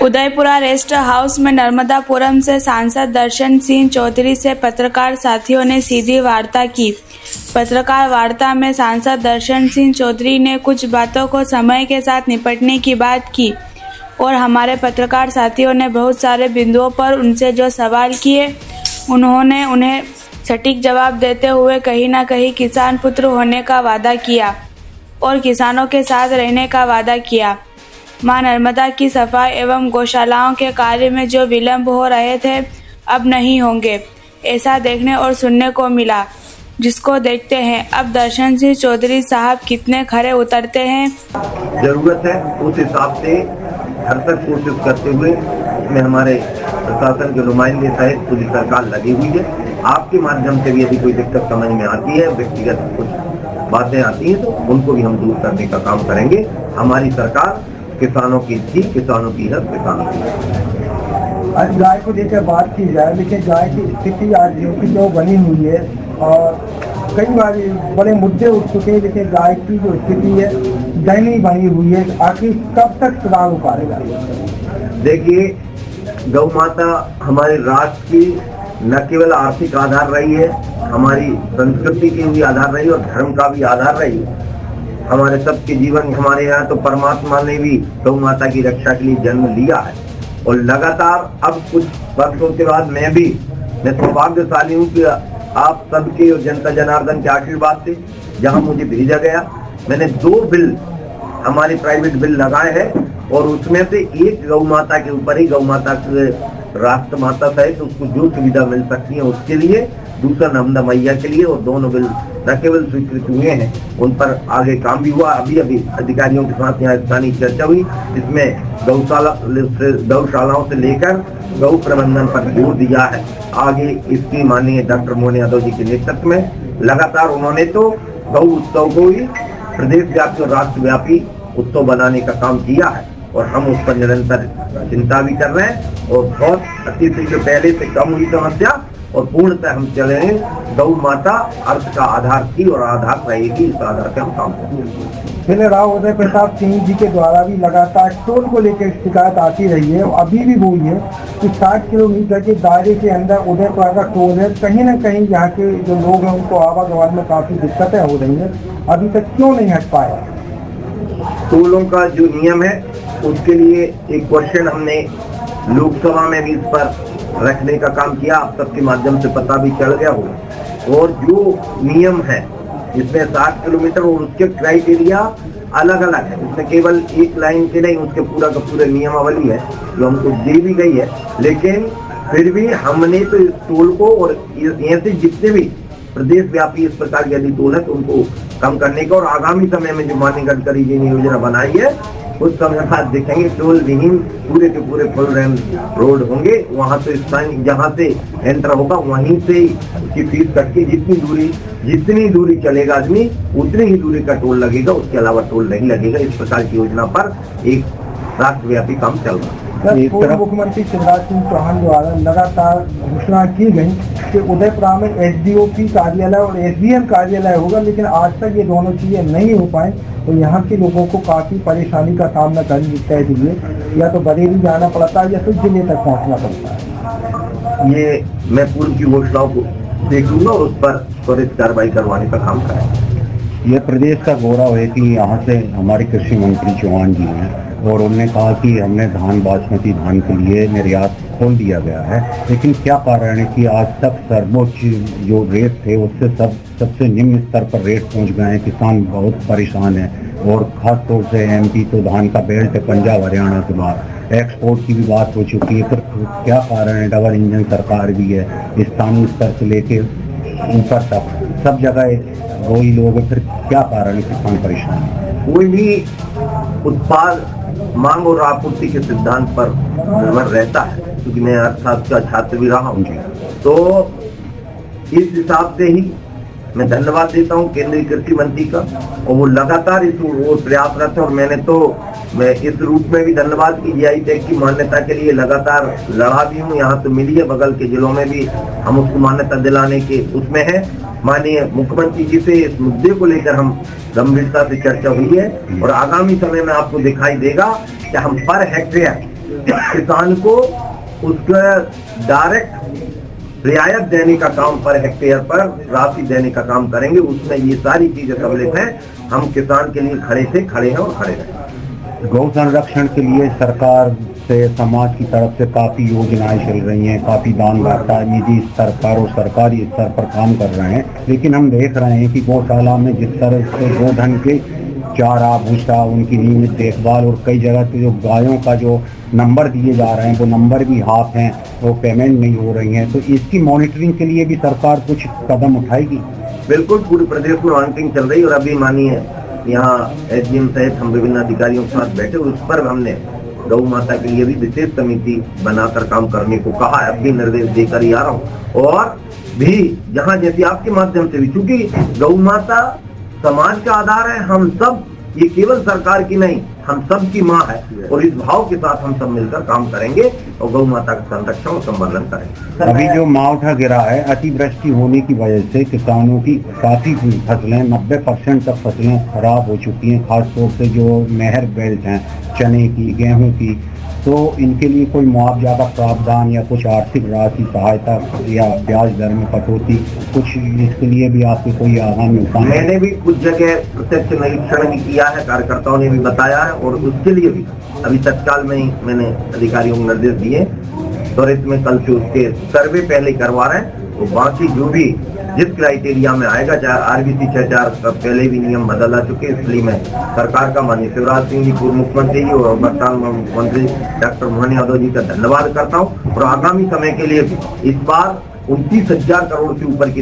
Udaipura rest house में नर्मदापुरम से सांसद दर्शन सिंह चौधरी से पत्रकार साथियों ने सीधी वार्ता की। पत्रकार वार्ता में सांसद दर्शन सिंह चौधरी ने कुछ बातों को समय के साथ निपटने की बात की और हमारे पत्रकार साथियों ने बहुत सारे बिंदुओं पर उनसे जो सवाल किए उन्होंने उन्हें सटीक जवाब देते हुए कहीं न कहीं किसान पुत्र होने का वादा किया और किसानों के साथ रहने का वादा किया। मां नर्मदा की सफाई एवं गौशालाओं के कार्य में जो विलंब हो रहे थे अब नहीं होंगे, ऐसा देखने और सुनने को मिला, जिसको देखते हैं अब दर्शन सिंह चौधरी साहब कितने खरे उतरते हैं। जरूरत है उस हिसाब से हर तक कोशिश करते हुए इसमें हमारे प्रशासन के नुमाइंदे सहित पूरी सरकार लगी हुई है। आपके माध्यम से भी यदि कोई दिक्कत समझ में आती है, व्यक्तिगत कुछ बातें आती हैं, तो उनको भी हम दूर करने का काम करेंगे। हमारी सरकार किसानों की थी, किसानों की है, किसानों की। आज गाय को लेकर बात की जाए, लेकिन गाय की स्थिति आज जो बनी हुई है और कई बार बड़े मुद्दे उठ चुके हैं, लेकिन गाय की जो स्थिति है दयनीय बनी हुई है। आखिर कब तक सुधार हो पाएगा? देखिए, गौ माता हमारे राष्ट्र की न केवल आर्थिक आधार रही है, हमारी संस्कृति की भी आधार रही और धर्म का भी आधार रही है। हमारे सबके जीवन, हमारे यहाँ तो परमात्मा ने भी गौ माता की रक्षा के लिए जन्म लिया है और लगातार अब कुछ वर्षों के बाद मैं सौभाग्यशाली हूँ कि आप सबके और जनता जनार्दन के आशीर्वाद से जहाँ मुझे भेजा गया, मैंने 2 बिल हमारे प्राइवेट बिल लगाए हैं और उसमें से एक गौ माता के ऊपर ही, गौ माता के राष्ट्र माता सहित उसको जो सुविधा मिल सकती है उसके लिए, दूसरा नर्मदा मैया के लिए, और दोनों बिल न केवल स्वीकृत हुए हैं, उन पर आगे काम भी हुआ। अभी अधिकारियों के साथ यहाँ स्थानीय चर्चा हुई, जिसमें गौशालाओं से लेकर गौ प्रबंधन पर जोर दिया है। आगे इसकी माननीय डॉक्टर मोहन यादव जी के नेतृत्व में लगातार उन्होंने तो गौ उत्सव को ही प्रदेश व्यापी और राष्ट्रव्यापी उत्सव बनाने का काम किया है और हम उस पर निरंतर चिंता भी कर रहे हैं और बहुत अतिथि से पहले से कम हुई समस्या और पूर्णतः हम चले हैं। गौ माता अर्थ का आधार थी और आधार रहेगी, इस आधार पे हम काम करेंगे। पहले राव उदय प्रताप सिंह जी के द्वारा भी लगातार टोल को लेकर शिकायत आती रही है और अभी भी वही है कि 60 किलोमीटर के दायरे के अंदर उदयपुरा का टोल है। कहीं न कहीं यहाँ के जो लोग हैं उनको आवागमन में काफी दिक्कतें हो रही है। अभी तक क्यों नहीं हट पाया? टोलों का जो नियम है उसके लिए एक क्वेश्चन हमने लोकसभा में भी इस पर रखने का काम किया, आप सबके माध्यम से पता भी चल गया हो। और जो नियम है इसमें 60 किलोमीटर और उसके क्राइटेरिया अलग अलग है, उसमें केवल एक लाइन के नहीं, उसके पूरा का पूरा नियमावली है जो हमको दे भी गई है। लेकिन फिर भी हमने तो इस टोल को और ऐसे जितने भी प्रदेश व्यापी इस प्रकार के यदि टोल है तो उनको कम करने का और आगामी समय में जो माननीय गडकरी जी ने योजना बनाई है उस समय बाद देखेंगे टोल विहीन पूरे के पूरे फुल रोड होंगे। वहां से स्थान जहां से एंटर होगा वहीं से उसकी फीस कट के जितनी दूरी चलेगा आदमी उतनी ही दूरी का टोल लगेगा, उसके अलावा टोल नहीं लगेगा। इस प्रकार की योजना पर एक राष्ट्रव्यापी काम चल रहा है। पूर्व मुख्यमंत्री शिवराज सिंह चौहान द्वारा लगातार घोषणा की गई कि उदयपुरा में एसडीओपी कार्यालय और एसडीएम कार्यालय होगा, लेकिन आज तक ये दोनों चीजें नहीं हो पाए तो यहाँ के लोगों को काफी परेशानी का सामना करने के लिए या तो बरेली जाना पड़ता है या फिर जिले तक पहुँचना पड़ता है। ये मैं पूर्व की घोषणाओं को देख लूंगा और उस पर त्वरित कार्रवाई करवाने का काम करेंगे। ये प्रदेश का गौरव है कि यहाँ से हमारे कृषि मंत्री चौहान जी हैं और उन्होंने कहा कि हमने बासमती धान के लिए निर्यात खोल दिया गया है, लेकिन क्या कारण है कि आज तक सर्वोच्च जो रेट थे उससे सबसे निम्न स्तर पर रेट पहुंच गए हैं। किसान बहुत परेशान है और खास तौर से एमपी तो धान का बेल्ट है, पंजाब हरियाणा के बाद एक्सपोर्ट की भी बात हो चुकी है। फिर क्या कारण है? डबल इंजन सरकार भी है, स्थानीय स्तर से लेके ऊपर तक सब जगह वही लोग है। फिर क्या कारण है किसान परेशान है? कोई भी उत्पाद मांग और आपूर्ति के सिद्धांत पर निर्भर रहता है, क्योंकि मैं अर्थशास्त्र का छात्र भी रहा हूँ, तो इस हिसाब से ही मैं धन्यवाद देता हूँ केंद्रीय कृषि मंत्री का और वो लगातार इस ओर प्रयासरत है। और मैं इस रूप में भी धन्यवाद की जीआई टैग की मान्यता के लिए लगातार लड़ा भी हूँ। यहाँ तो मिली है, बगल के जिलों में भी हम उसको मान्यता दिलाने के उसमें है। माननीय मुख्यमंत्री जी से इस मुद्दे को लेकर हम गंभीरता से चर्चा हुई है और आगामी समय में आपको दिखाई देगा कि हम पर हेक्टेयर किसान को उसका डायरेक्ट रियायत देने का काम पर हेक्टेयर पर राशि देने का काम करेंगे। उसमें ये सारी चीजें सम्मिलित हैं। हम किसान के लिए खड़े हैं और खड़े रहेंगे। गौ संरक्षण के लिए सरकार से, समाज की तरफ से काफी योजनाएं चल रही हैं, काफी दान दाता निजी स्तर पर और सरकारी स्तर पर काम कर रहे हैं, लेकिन हम देख रहे हैं कि गौशाला में जिस तरह से गोधन के चारा, भूसा, उनकी नियमित देखभाल और कई जगह पे जो गायों का जो नंबर दिए जा रहे हैं वो नंबर भी हाफ हैं, वो पेमेंट नहीं हो रही हैं, तो इसकी मॉनिटरिंग के लिए भी सरकार कुछ कदम उठाएगी? बिल्कुल, पूरे प्रदेश में मॉनिटरिंग चल रही है और अभी मानिए यहाँ एसडीएम सहित हम विभिन्न अधिकारियों के साथ बैठे, उस पर हमने गौ माता के लिए भी विशेष समिति बनाकर काम करने को कहा है। अब भी निर्देश देकर ही आ रहा हूँ। और भी जहाँ जैसे आपके माध्यम से भी, चूंकि गौ माता समाज का आधार है, हम सब, ये केवल सरकार की नहीं, हम सब की माँ है और इस भाव के साथ हम सब मिलकर काम करेंगे और गौ माता का संरक्षण और संवर्धन करेंगे। अभी जो मावठा गिरा है, अतिवृष्टि होने की वजह से किसानों की काफी फसलें, 90% तक फसलें खराब हो चुकी हैं, खासतौर से जो नहर बेल्ट हैं, चने की, गेहूं की, तो इनके लिए कोई मुआवजा का प्रावधान या कुछ आर्थिक राशि सहायता या ब्याज दर में कटौती, कुछ इसके लिए भी आपके कोई आगामी उपाय? मैंने भी कुछ जगह प्रत्यक्ष निरीक्षण भी किया है, कार्यकर्ताओं ने भी बताया है और उसके लिए भी अभी तत्काल में ही मैंने अधिकारियों को निर्देश दिए, त्वरित में कल से उसके सर्वे पहले करवा रहे हैं। तो बाकी जो भी जिस क्राइटेरिया में आएगा, चाहे आरबीसी 6-4 पहले भी नियम बदल आ चुके, इसलिए मैं सरकार का माननीय शिवराज सिंह जी, पूर्व मुख्यमंत्री जी और वर्तमान मंत्री डॉक्टर मोहन यादव जी का धन्यवाद करता हूँ। और आगामी समय के लिए भी इस बार 29,000 करोड़ से ऊपर की